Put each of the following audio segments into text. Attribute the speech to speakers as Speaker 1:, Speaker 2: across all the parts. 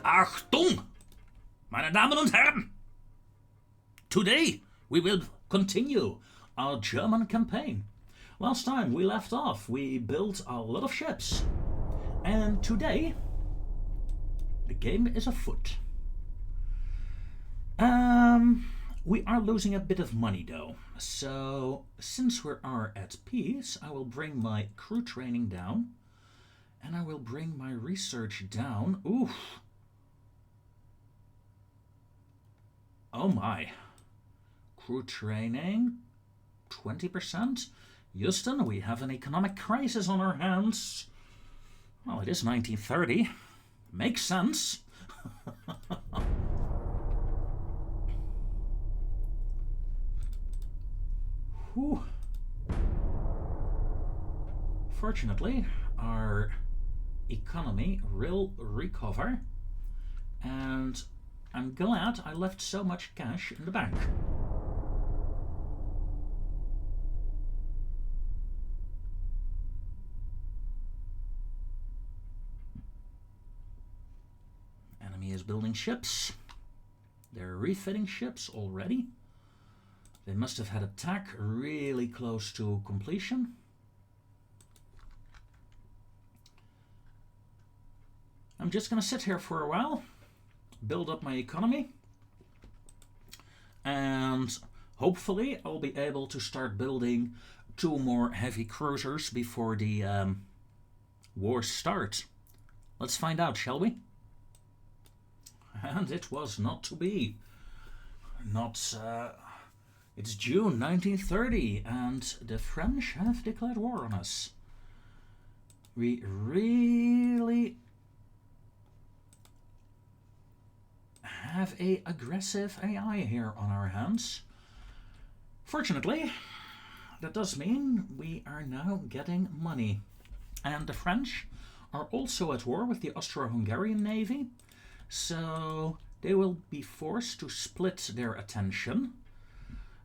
Speaker 1: Achtung, meine Damen und Herren! Today we will continue our German campaign. Last time we left off, we built a lot of ships. And today, the game is afoot. We are losing a bit of money though. So, since we are at peace, I will bring my crew training down. And I will bring my research down. Oof. Oh my. Crew training, 20%. Houston, we have an economic crisis on our hands. Well, it is 1930. Makes sense. Whew. Fortunately, our economy will recover, and I'm glad I left so much cash in the bank. Enemy is building ships. They're refitting ships already. They must have had attack really close to completion. I'm just gonna sit here for a while, build up my economy, and hopefully I'll be able to start building 2 more heavy cruisers before the war starts. Let's find out, shall we? And it was not to be. It's June 1930 and the French have declared war on us. We really have a aggressive AI here on our hands. Fortunately, that does mean we are now getting money. And the French are also at war with the Austro-Hungarian Navy, so they will be forced to split their attention.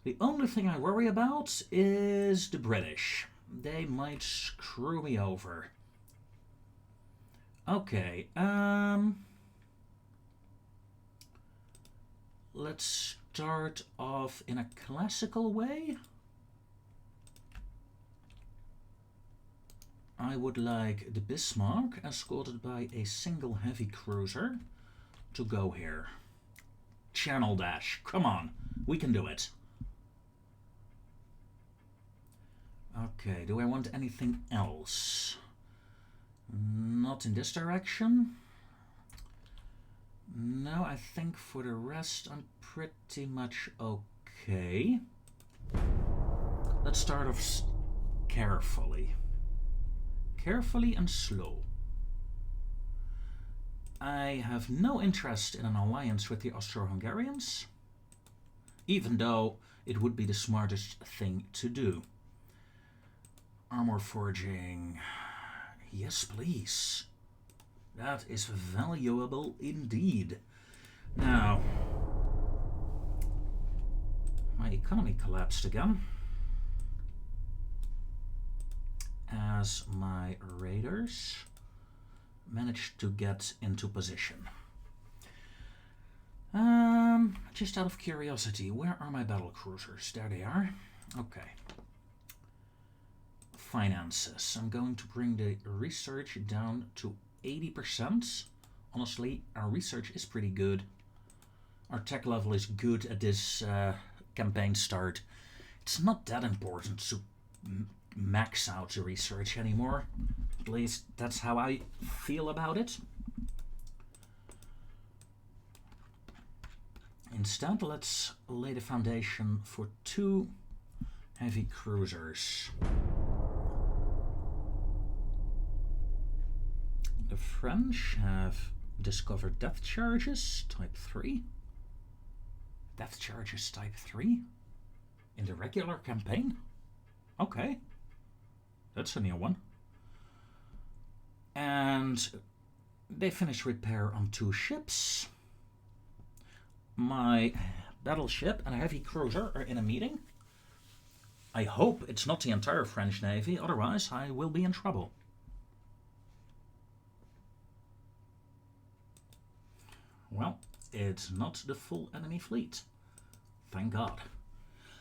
Speaker 1: The only thing I worry about is the British. They might screw me over. Okay, let's start off in a classical way. I would like the Bismarck, escorted by a single heavy cruiser, to go here. Channel dash, come on, we can do it. Okay, do I want anything else? Not in this direction. No, I think for the rest I'm pretty much okay. Let's start off carefully. Carefully and slow. I have no interest in an alliance with the Austro-Hungarians, even though it would be the smartest thing to do. Armor forging. Yes, please. That is valuable indeed. Now, my economy collapsed again, as my raiders managed to get into position. Just out of curiosity, where are my battle cruisers? There they are. Okay. Finances. I'm going to bring the research down to 80%. Honestly, our research is pretty good. Our tech level is good at this campaign start. It's not that important to max out the research anymore. At least that's how I feel about it. Instead, let's lay the foundation for 2 heavy cruisers. The French have discovered depth charges, type 3. Depth charges type 3? In the regular campaign? Okay. That's a new one. And they finished repair on 2 ships. My battleship and a heavy cruiser are in a meeting. I hope it's not the entire French Navy, otherwise I will be in trouble. Well, it's not the full enemy fleet. Thank God.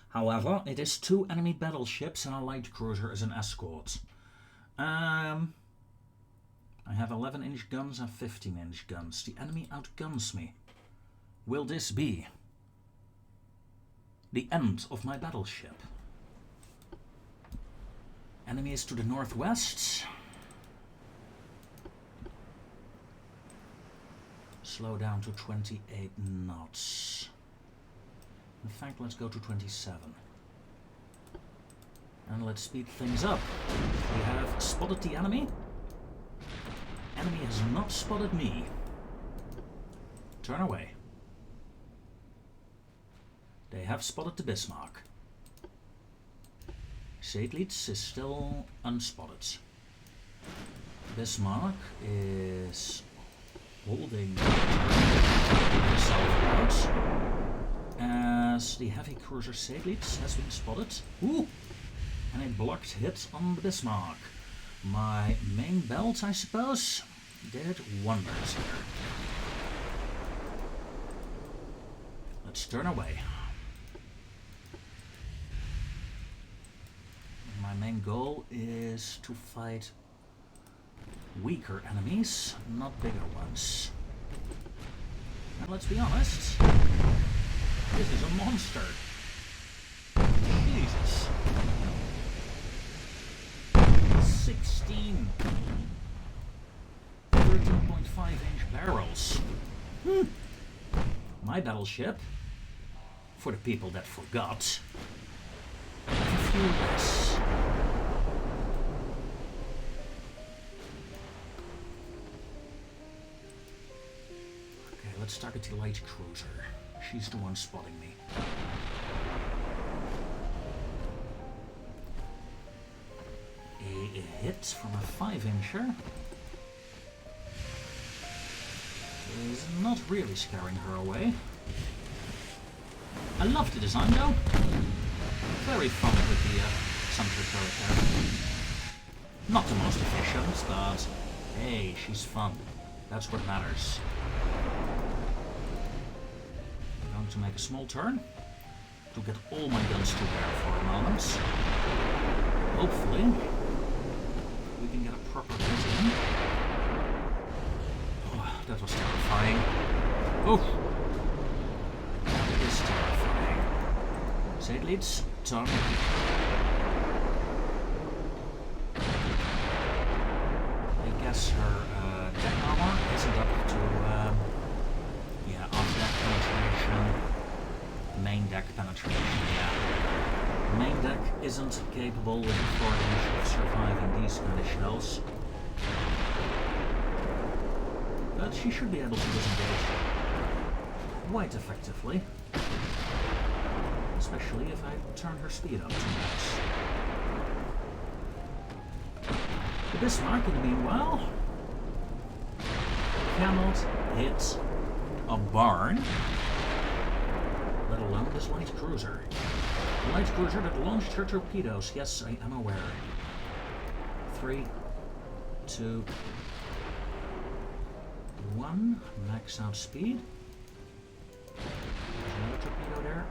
Speaker 1: However, it is 2 enemy battleships and a light cruiser as an escort. I have 11-inch guns and 15-inch guns. The enemy outguns me. Will this be the end of my battleship? Enemy is to the northwest. Slow down to 28 knots. In fact, let's go to 27. And let's speed things up. We have spotted the enemy. Enemy has not spotted me. Turn away. They have spotted the Bismarck. Seydlitz is still unspotted. Bismarck is holding southwards as the heavy cruiser Seydlitz has been spotted. Ooh! And a blocked hit on the Bismarck. My main belt, I suppose, did wonders here. Let's turn away. My main goal is to fight weaker enemies, not bigger ones. And let's be honest, this is a monster. Jesus. 16. 13.5-inch barrels. My battleship, for the people that forgot, have a few less. Okay, let's target the light cruiser. She's the one spotting me. A hit from a 5-incher is not really scaring her away. I love the design though. Very fun with the sentry turret there. Not the most efficient, but hey, she's fun. That's what matters. I'm going to make a small turn to get all my guns to bear for a moment. Hopefully, we can get a proper hit in. Oh, that was terrifying. Oh, that is terrifying. Seydlitz, turn. I guess her deck armor isn't up to, yeah, off-deck penetration, main deck penetration, yeah. Main deck isn't capable with the 4-inch of surviving these kind of shells. But she should be able to disengage quite effectively. Especially if I turn her speed up to max. The Bismarck, in the meanwhile, cannot hit a barn, let alone this light cruiser. The light cruiser that launched her torpedoes. Yes, I am aware. 3, 2, 1. Max out speed. There's another torpedo there.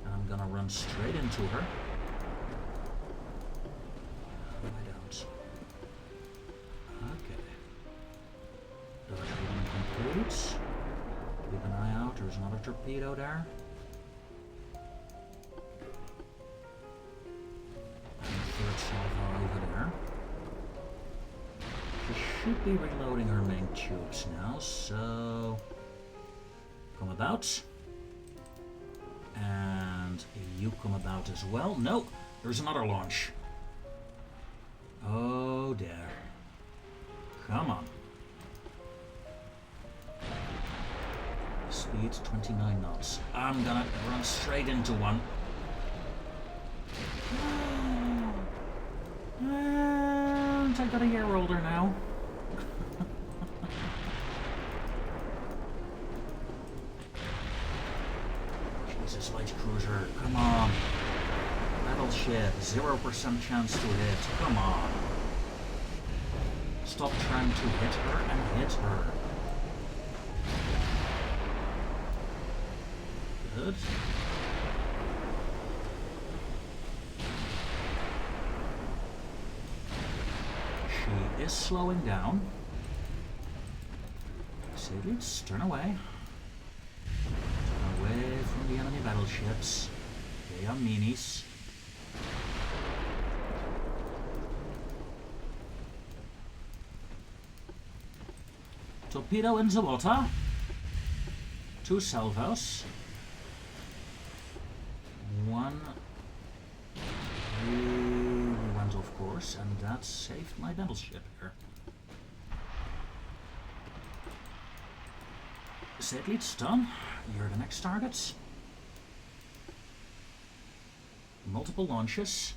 Speaker 1: And I'm gonna run straight into her. No, I don't. Okay. Dodge run complete. Keep an eye out. There's another torpedo there. Third salvo over there. She should be reloading her main tubes now, so come about. And you come about as well. No, there's another launch. Oh dear. Come on. Speed 29 knots. I'm gonna run straight into one. And I got a year older now. Jesus, light cruiser, come on. Battleship, 0% chance to hit. Come on. Stop trying to hit her and hit her. Good. She is slowing down. Sailors, turn away. Turn away from the enemy battleships. They are meanies. Torpedo in the water. 2 salvos. 1 really went off course, and that saved my battleship here. Satellites done. You're the next targets. Multiple launches.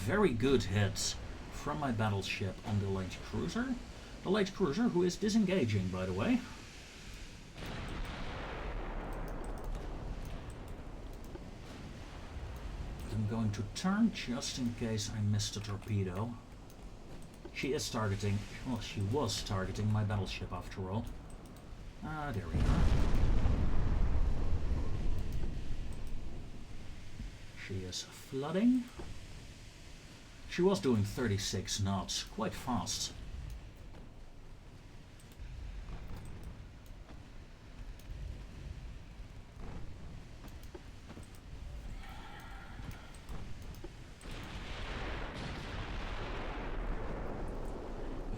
Speaker 1: Very good hits from my battleship on the light cruiser. The light cruiser, who is disengaging, by the way. I'm going to turn just in case I missed a torpedo. She is targeting, well, she was targeting my battleship after all. Ah, there we are. She is flooding. She was doing 36 knots, quite fast.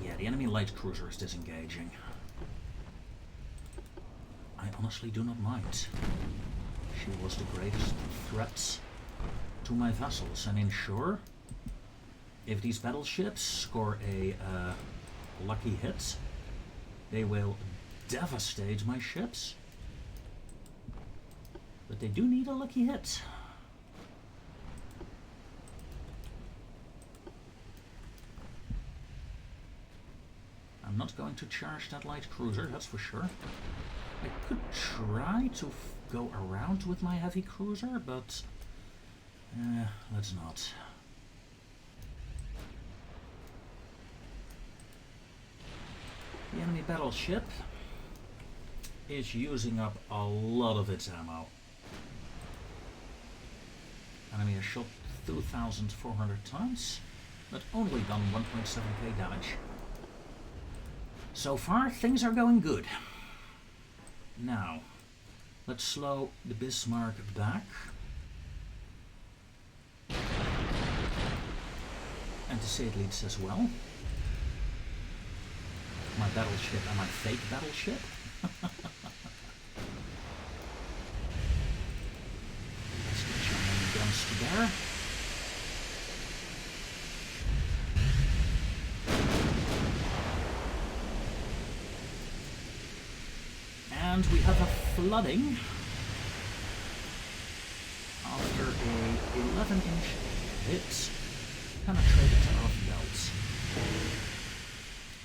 Speaker 1: Yeah, the enemy light cruiser is disengaging. I honestly do not mind. She was the greatest threat to my vessels, and ensure if these battleships score a lucky hit, they will devastate my ships. But they do need a lucky hit. I'm not going to charge that light cruiser, that's for sure. I could try to go around with my heavy cruiser, but let's not. The enemy battleship is using up a lot of its ammo. Enemy has shot 2,400 times, but only done 1.7k damage. So far, things are going good. Now, let's slow the Bismarck back. And the satellites as well. My battleship and my fake battleship. Let's get your main guns to bear. And we have a flooding after a 11-inch hit penetrated our belts.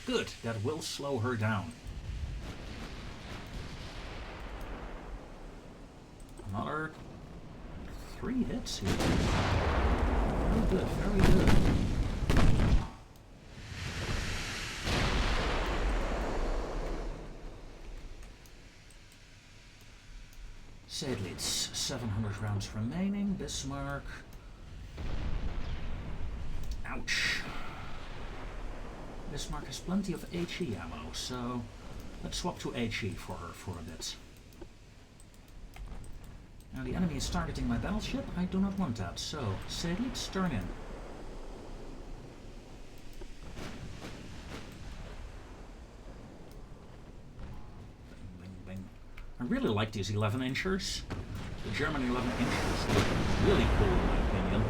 Speaker 1: Good, that will slow her down. Another 3 hits here. Very good, very good. Satellites, 700 rounds remaining. Bismarck. Ouch. Bismarck has plenty of HE ammo, so let's swap to HE for her for a bit. Now the enemy is targeting my battleship. I do not want that, so satellites, turn in. Bing, bing, bing. really like these 11 inchers. The German 11 inchers look really cool in my opinion.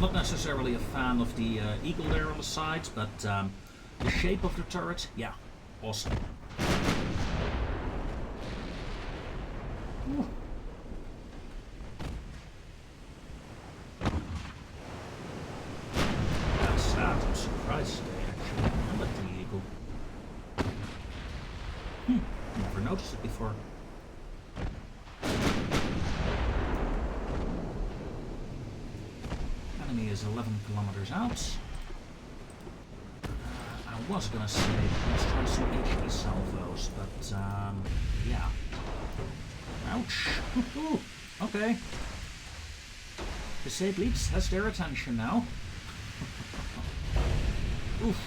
Speaker 1: Not necessarily a fan of the eagle there on the sides, but the shape of the turret, yeah, awesome. Ooh. That's sad, I'm surprised they actually landed the eagle. Never noticed it before. Enemy is 11 kilometers out. I was gonna say let's try some HE salvos, but yeah. Ouch! Okay. The Satellites has their attention now. Oof.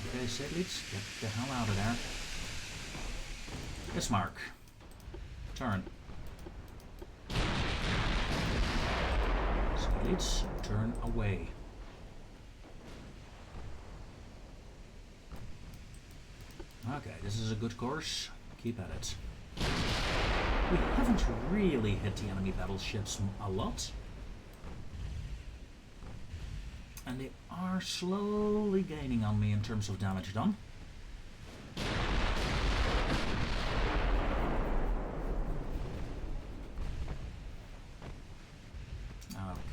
Speaker 1: Okay, Satellites, get the hell out of there. Bismarck. Turn. Satellites, turn away. Okay, this is a good course. Keep at it. We haven't really hit the enemy battleships a lot. And they are slowly gaining on me in terms of damage done.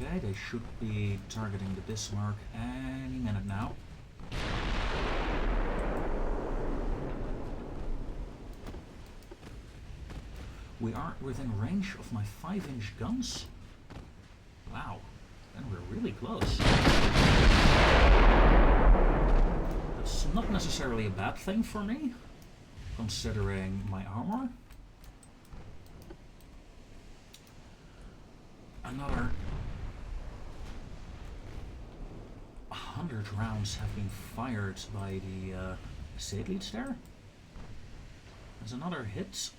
Speaker 1: Okay, they should be targeting the Bismarck any minute now. We are within range of my 5-inch guns. Wow, and we're really close. That's not necessarily a bad thing for me, considering my armor. Another 100 rounds have been fired by the Satellites there. There's another hit.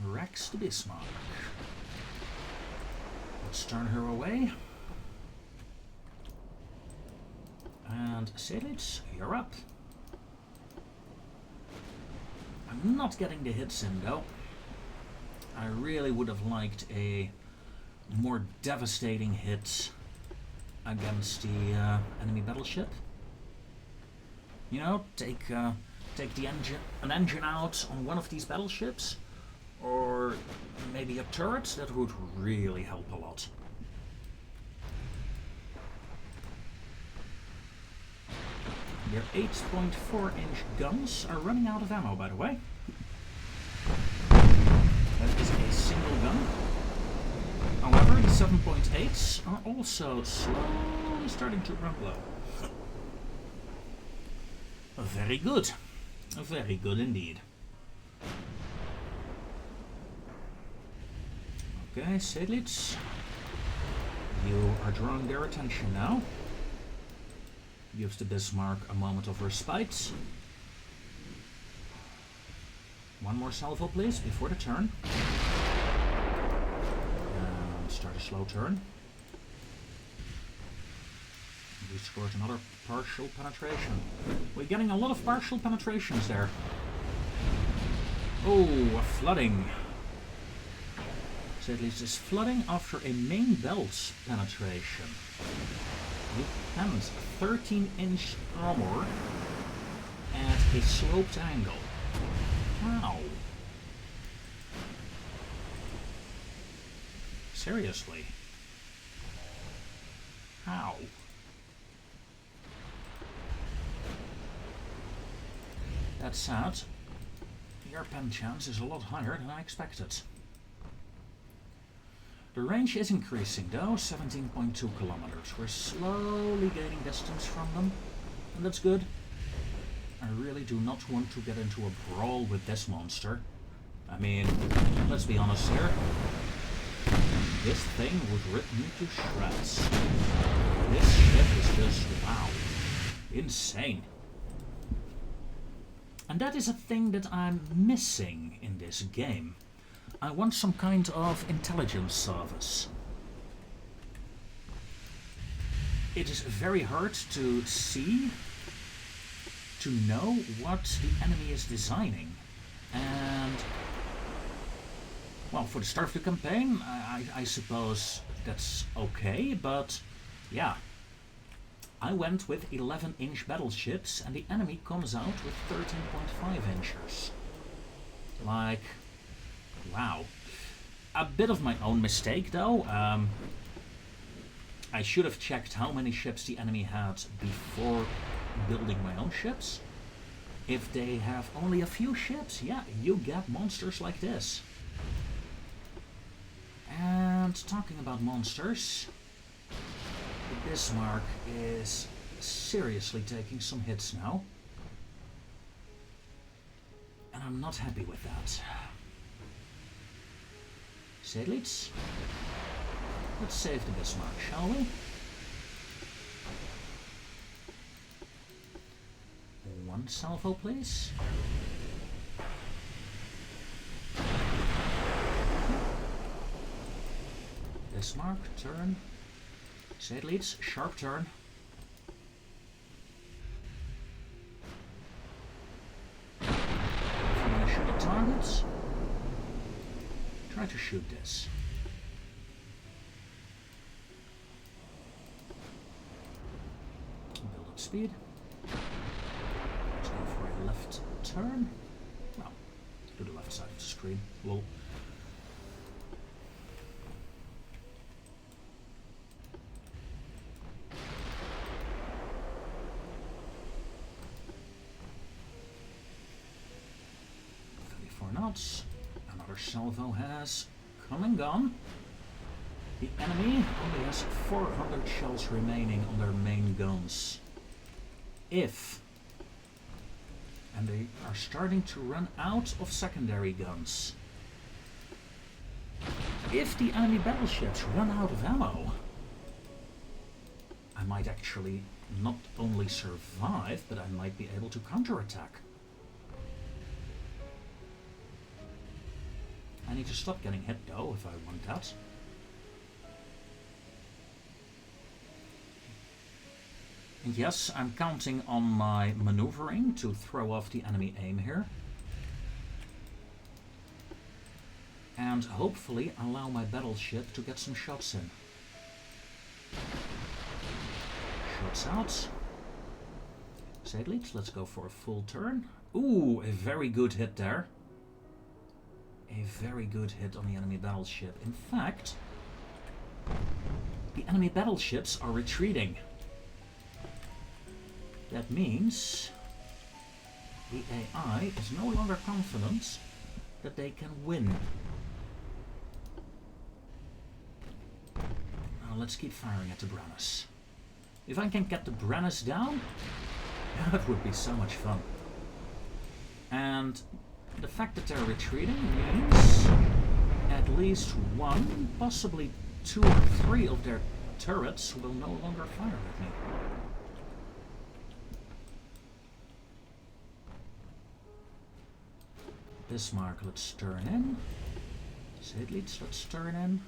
Speaker 1: Wrecks the Bismarck. Let's turn her away. And Satellites, you're up. I'm not getting the hits in though. I really would have liked a more devastating hit against the enemy battleship. You know, take the an engine out on one of these battleships. Or maybe a turret, that would really help a lot. Their 8.4-inch guns are running out of ammo, by the way. That is a single gun. However, the 7.8s are also slowly starting to run low. Very good. Very good indeed. Okay, Satellites, you are drawing their attention now. Gives the Bismarck a moment of respite. One more salvo, please, before the turn. And start a slow turn. We scored another partial penetration. We're getting a lot of partial penetrations there. Oh, a flooding. Satellites is flooding after a main belt penetration. With hands 13-inch armor at a sloped angle. How? Seriously? How? That's sad. Your pen chance is a lot higher than I expected. The range is increasing though, 17.2 kilometers. We're slowly gaining distance from them, and that's good. I really do not want to get into a brawl with this monster. I mean, let's be honest here. This thing would rip me to shreds. This ship is just, wow, insane. And that is a thing that I'm missing in this game. I want some kind of intelligence service. It is very hard to see to know what the enemy is designing. And, well, for the start of the campaign, I suppose that's okay, but yeah. I went with 11-inch battleships, and the enemy comes out with 13.5 inches. Like, wow. A bit of my own mistake, though. I should have checked how many ships the enemy had before building my own ships. If they have only a few ships, yeah, you get monsters like this. And talking about monsters, the Bismarck is seriously taking some hits now. And I'm not happy with that. Satellites? Let's save the Bismarck, shall we? One salvo, please. Bismarck, turn. Satellites, sharp turn. If you want to shoot at targets, try to shoot this. Build up speed. Let's go for a left turn. Well, to the left side of the screen. Lol. Knots. Another salvo has come and gone. The enemy only has 400 shells remaining on their main guns. And they are starting to run out of secondary guns. If the enemy battleships run out of ammo, I might actually not only survive, but I might be able to counterattack. I need to stop getting hit though, if I want that. And yes, I'm counting on my maneuvering to throw off the enemy aim here. And hopefully allow my battleship to get some shots in. Shots out. Satellites, let's go for a full turn. Ooh, a very good hit there. A very good hit on the enemy battleship. In fact, the enemy battleships are retreating. That means the AI is no longer confident that they can win. Now let's keep firing at the Brennus. If I can get the Brennus down, that would be so much fun. And the fact that they're retreating means at least one, possibly 2 or 3 of their turrets will no longer fire at me. Bismarck, let's turn in. Satellites, let's turn in.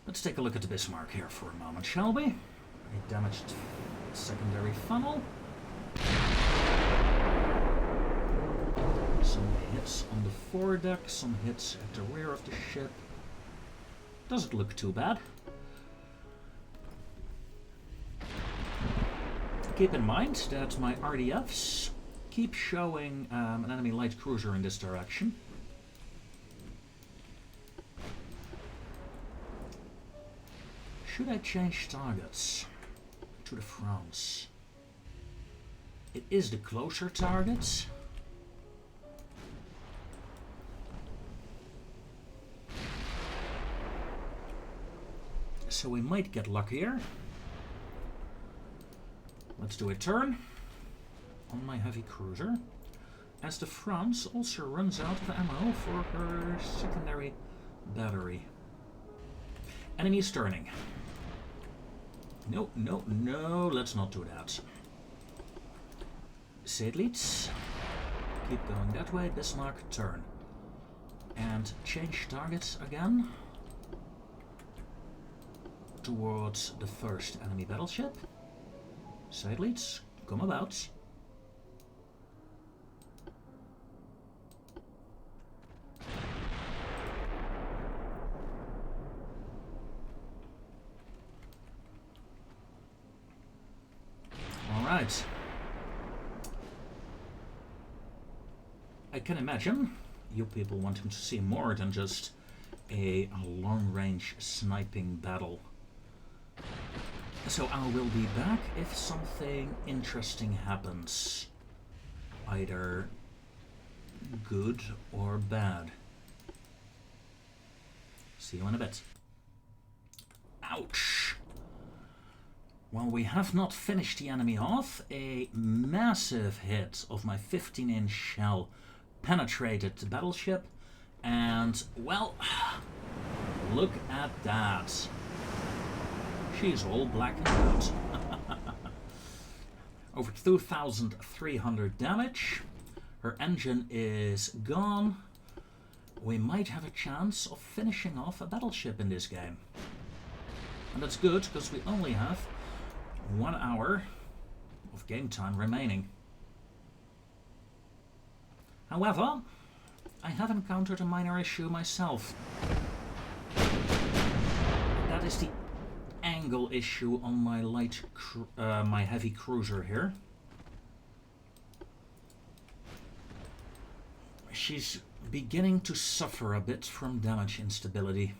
Speaker 1: Let's take a look at the Bismarck here for a moment, shall we? A damaged secondary funnel. Some hits on the foredeck, some hits at the rear of the ship. Doesn't look too bad. Keep in mind that my RDFs keep showing an enemy light cruiser in this direction. Should I change targets to the France? It is the closer target. So we might get luckier. Let's do a turn on my heavy cruiser, as the France also runs out of ammo for her secondary battery. Enemy is turning. No, no, no, let's not do that. Satellites, keep going that way. Bismarck, turn. And change targets again. towards the first enemy battleship. Satellites, come about. Alright. I can imagine you people wanting to see more than just a long-range sniping battle. So I will be back if something interesting happens. Either good or bad. See you in a bit. Ouch! While we have not finished the enemy off, a massive hit of my 15-inch shell penetrated the battleship, and, well, look at that. She's all black and out. Over 2,300 damage. Her engine is gone. We might have a chance of finishing off a battleship in this game. And that's good, because we only have 1 hour of game time remaining. However, I have encountered a minor issue myself. And that is the angle issue on my my heavy cruiser here. She's beginning to suffer a bit from damage instability.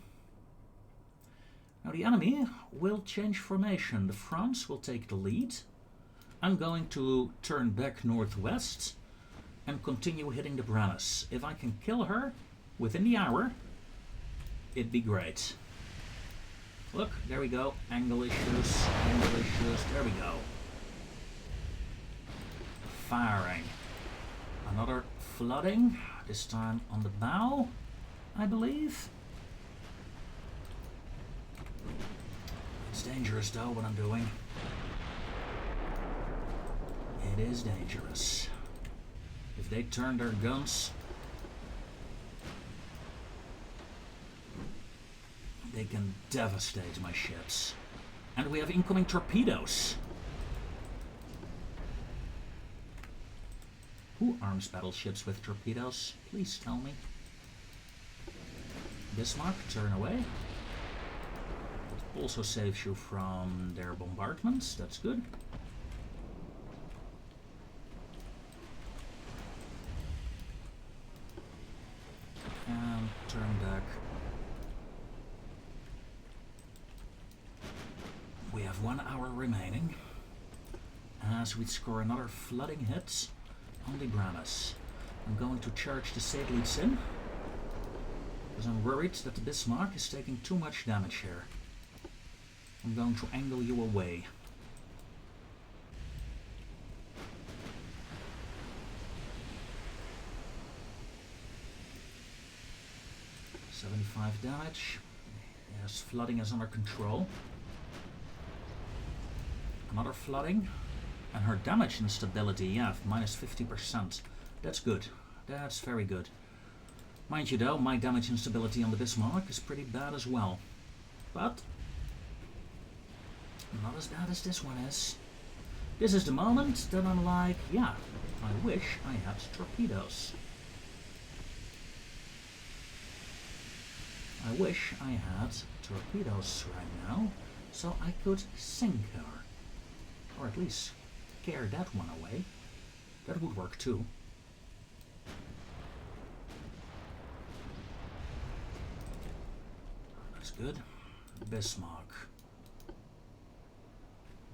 Speaker 1: Now the enemy will change formation. The France will take the lead. I'm going to turn back northwest and continue hitting the Brannus. If I can kill her within the hour, it'd be great. Look, there we go. Angle issues, there we go. Firing. Another flooding, this time on the bow, I believe. It's dangerous though, what I'm doing. It is dangerous. If they turn their guns, they can devastate my ships. And we have incoming torpedoes. Who arms battleships with torpedoes? Please tell me. Bismarck, turn away. It also saves you from their bombardments, that's good. And turn back. We have 1 hour remaining as we score another flooding hit on the Brannus. I'm going to charge the satellites in because I'm worried that the Bismarck is taking too much damage here. I'm going to angle you away. .75 damage. Yes, flooding is under control. Another flooding. And her damage instability, yeah, minus 50%. That's good. That's very good. Mind you though, my damage instability on the Bismarck is pretty bad as well. But not as bad as this one is. This is the moment that I'm like, yeah, I wish I had torpedoes. I wish I had torpedoes right now, so I could sink her. Or at least scare that one away. That would work too. That's good. Bismarck.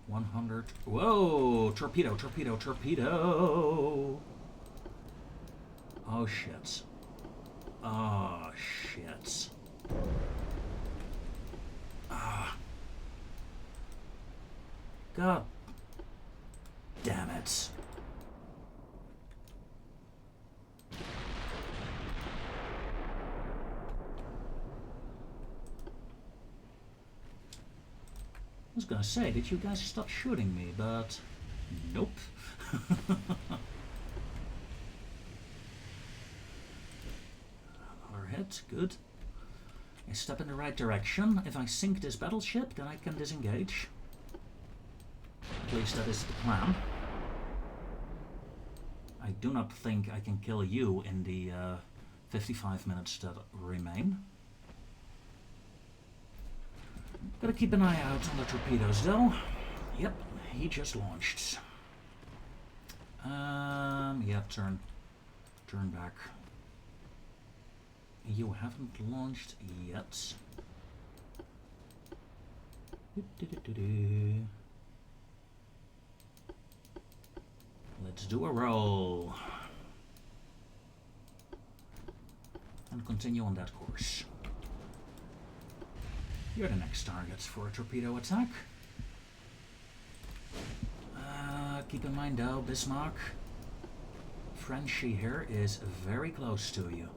Speaker 1: 100. Whoa! Torpedo, torpedo, torpedo! Oh shit. Oh shit. Ah. God damn it. I was gonna say, did you guys stop shooting me, but nope. Another hit, good. a step in the right direction. If I sink this battleship, then I can disengage. At least that is the plan. I do not think I can kill you in the 55 minutes that remain. Gotta keep an eye out on the torpedoes though. Yep, he just launched. Yeah, turn back. You haven't launched yet. Let's do a roll. And continue on that course. You're the next target for a torpedo attack. Keep in mind though, Bismarck, Frenchie here is very close to you.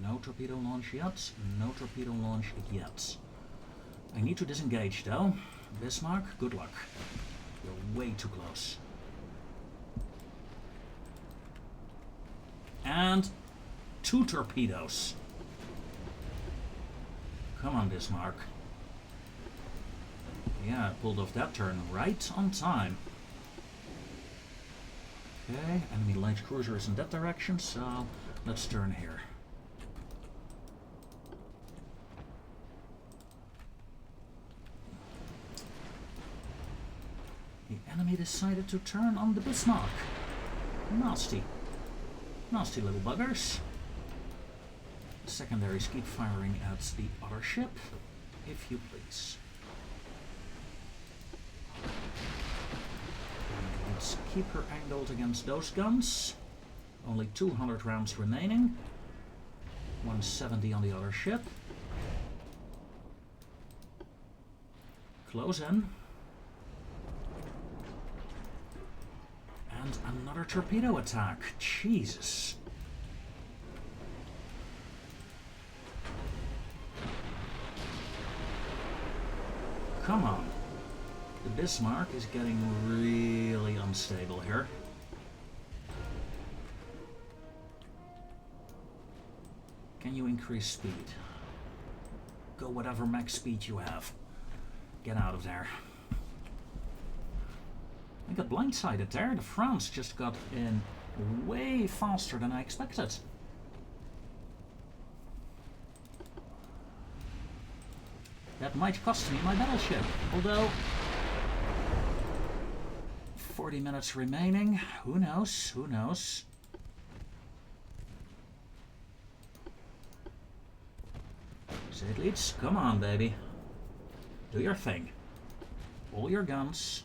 Speaker 1: No torpedo launch yet, no torpedo launch yet. I need to disengage though. Bismarck, good luck. You're way too close. And 2 torpedoes. Come on, Bismarck. Yeah, I pulled off that turn right on time. Okay, enemy light cruiser is in that direction, so let's turn here. The enemy decided to turn on the Bismarck. Nasty. Nasty little buggers. Secondaries keep firing at the other ship, if you please. Let's keep her angled against those guns. Only 200 rounds remaining. 170 on the other ship. Close in. And another torpedo attack. Jesus. Come on. The Bismarck is getting really unstable here. Can you increase speed? Go whatever max speed you have. Get out of there. I got blindsided there. The France just got in way faster than I expected. That might cost me my battleship, although 40 minutes remaining. Who knows? Who knows? Zetlitz, come on, baby. Do your thing. All your guns.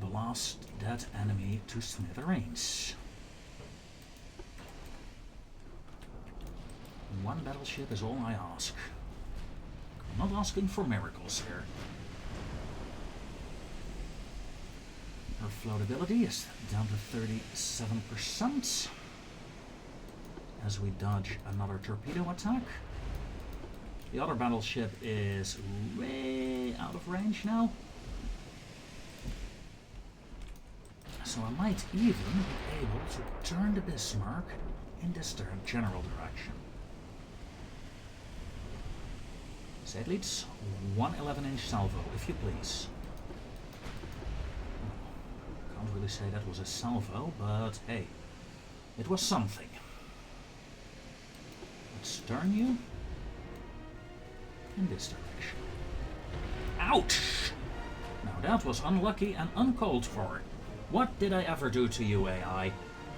Speaker 1: Blast that enemy to smithereens. One battleship is all I ask. I'm not asking for miracles here. Her floatability is down to 37% as we dodge another torpedo attack. The other battleship is way out of range now. So I might even be able to turn the Bismarck in this general direction. Zetlitz, 111-inch salvo, if you please. Can't really say that was a salvo, but hey, it was something. Let's turn you in this direction. Ouch! Now that was unlucky and uncalled for. What did I ever do to you, AI?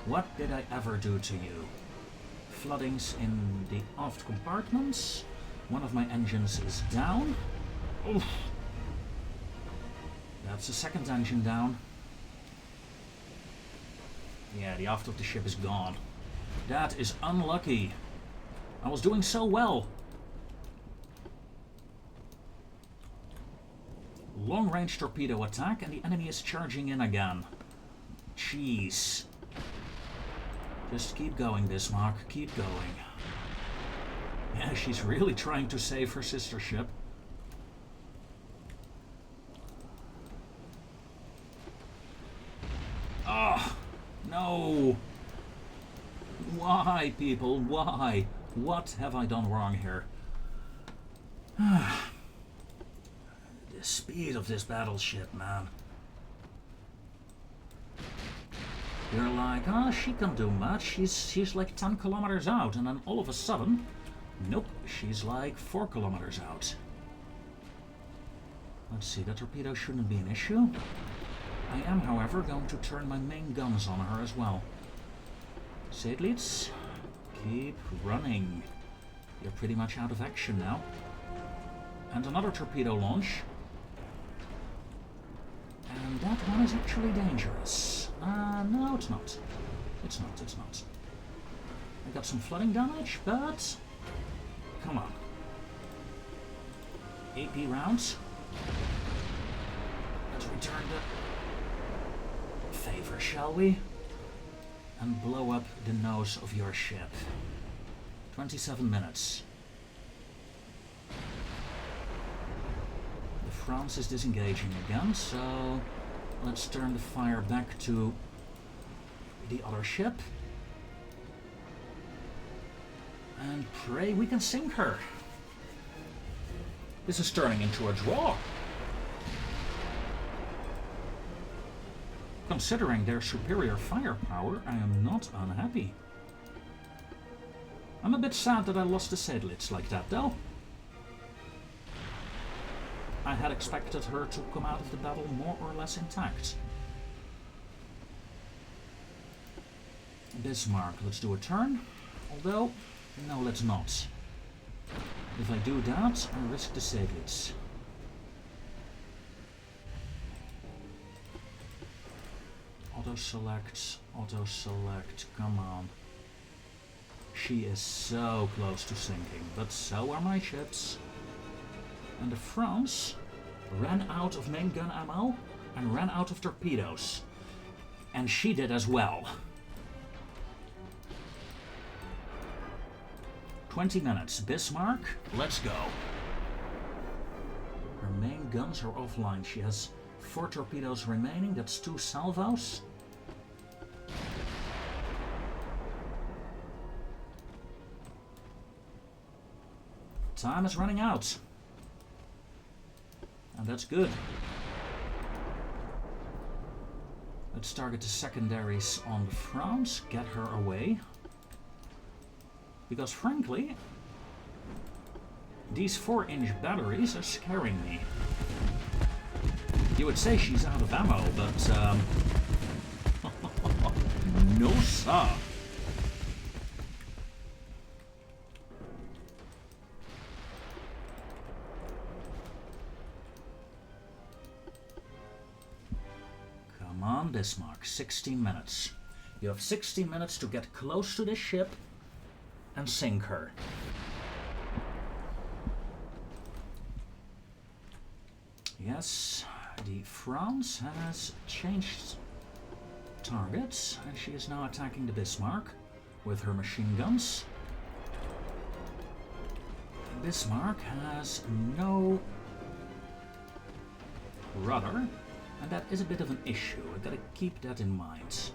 Speaker 1: What did I ever do to you? Floodings in the aft compartments. One of my engines is down. Oof. That's the second engine down. Yeah, the aft of the ship is gone. That is unlucky. I was doing so well. Long-range torpedo attack and the enemy is charging in again. Jeez. Just keep going, Bismarck. Keep going. Yeah, she's really trying to save her sister ship. Oh, no. no! Why, people? Why? What have I done wrong here? The speed of this battleship, man. You're like, oh, she can't do much. She's like 10 kilometers out, and then all of a sudden, nope, she's like 4 kilometers out. Let's see, the torpedo shouldn't be an issue. I am, however, going to turn my main guns on her as well. Satellites, keep running. You're pretty much out of action now. And another torpedo launch. And that one is actually dangerous. No, it's not. It's not. I got some flooding damage, but... come on. AP rounds. Let's return the favor, shall we? And blow up the nose of your ship. 27 minutes. The France is disengaging again, so let's turn the fire back to the other ship. And pray we can sink her. This is turning into a draw. Considering their superior firepower, I am not unhappy. I'm a bit sad that I lost the satellites like that, though. I had expected her to come out of the battle more or less intact. Bismarck, let's do a turn. Although, no, let's not. If I do that, I risk the satellites. Auto-select, come on. She is so close to sinking, but so are my ships. And the France ran out of main gun ammo and ran out of torpedoes. And she did as well. 20 minutes. Bismarck, let's go. Her main guns are offline. She has 4 torpedoes remaining. That's 2 salvos. Time is running out. And that's good. Let's target the secondaries on France. Get her away. Because frankly, these 4-inch batteries are scaring me. You would say she's out of ammo, but no sir. Come on, Bismarck, 16 minutes. You have 16 minutes to get close to this ship and sink her. Yes, the France has changed targets and she is now attacking the Bismarck with her machine guns. Bismarck has no rudder, and that is a bit of an issue. I gotta keep that in mind.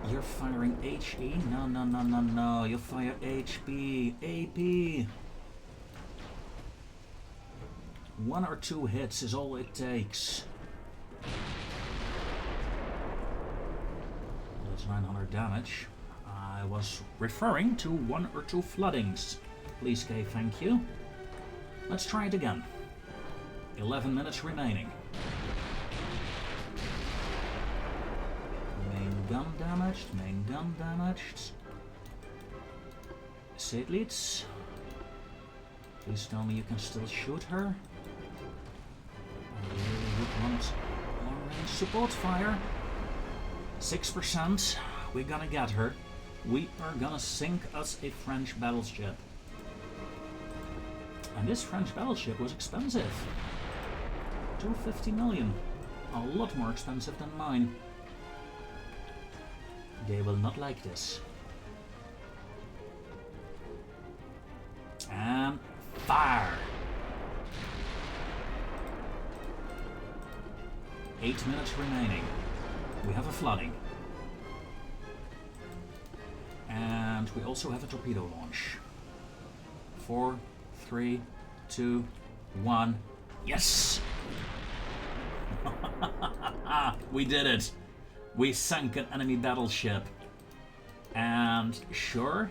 Speaker 1: You're firing HE? No. You fire HP, AP. 1 or 2 hits is all it takes. That's 900 damage. I was referring to 1 or 2 floodings. Please, Kay, thank you. Let's try it again. 11 minutes remaining. Main gun damaged. Satellites. Please tell me you can still shoot her. I really would want long-range support fire. 6%. We're gonna get her. We are gonna sink us a French battleship. And this French battleship was expensive. 250 million. A lot more expensive than mine. They will not like this. And fire! 8 minutes remaining. We have a flooding. And we also have a torpedo launch. 4, 3, 2, 1. Yes! We did it! We sank an enemy battleship. And sure,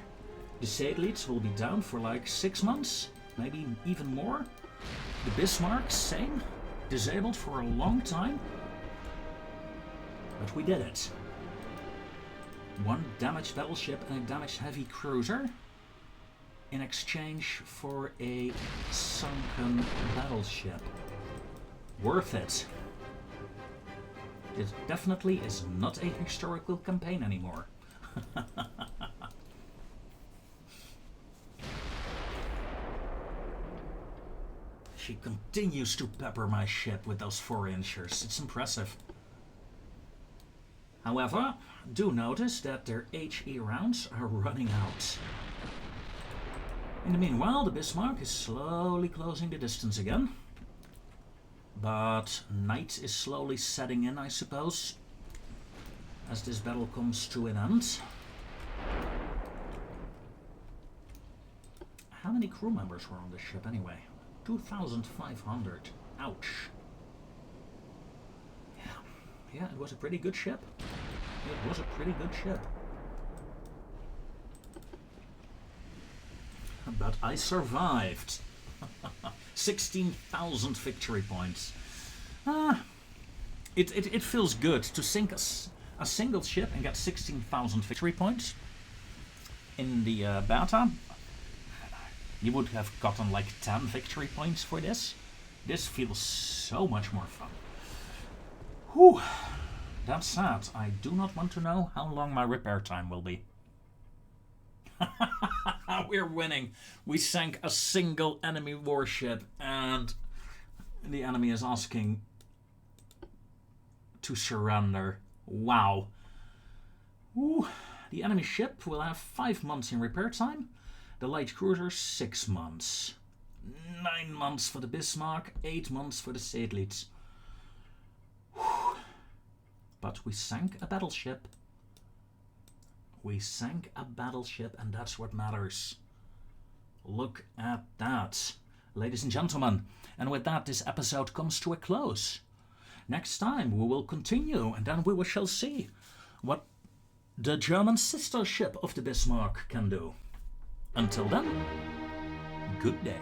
Speaker 1: the satellites will be down for like 6 months, maybe even more. The Bismarck, same, disabled for a long time. But we did it. 1 damaged battleship and a damaged heavy cruiser in exchange for a sunken battleship. Worth it. It definitely is not a historical campaign anymore. She continues to pepper my ship with those 4-inchers. It's impressive. However, do notice that their HE rounds are running out. In the meanwhile, the Bismarck is slowly closing the distance again. But night is slowly setting in, I suppose, as this battle comes to an end. How many crew members were on this ship anyway? 2,500. Ouch. Yeah, it was a pretty good ship. It was a pretty good ship. But I survived. 16,000 victory points. It feels good to sink a single ship and get 16,000 victory points. In the beta, you would have gotten like 10 victory points for this. This feels so much more fun. Whew. That's sad. I do not want to know how long my repair time will be. We're winning. We sank a single enemy warship and the enemy is asking to surrender. Wow. Ooh. The enemy ship will have 5 months in repair time. The light cruiser 6 months. 9 months for the Bismarck, 8 months for the satellites. Whew. But we sank a battleship. We sank a battleship, and that's what matters. Look at that, ladies and gentlemen. And with that, this episode comes to a close. Next time we will continue, and then we shall see what the German sister ship of the Bismarck can do. Until then, good day.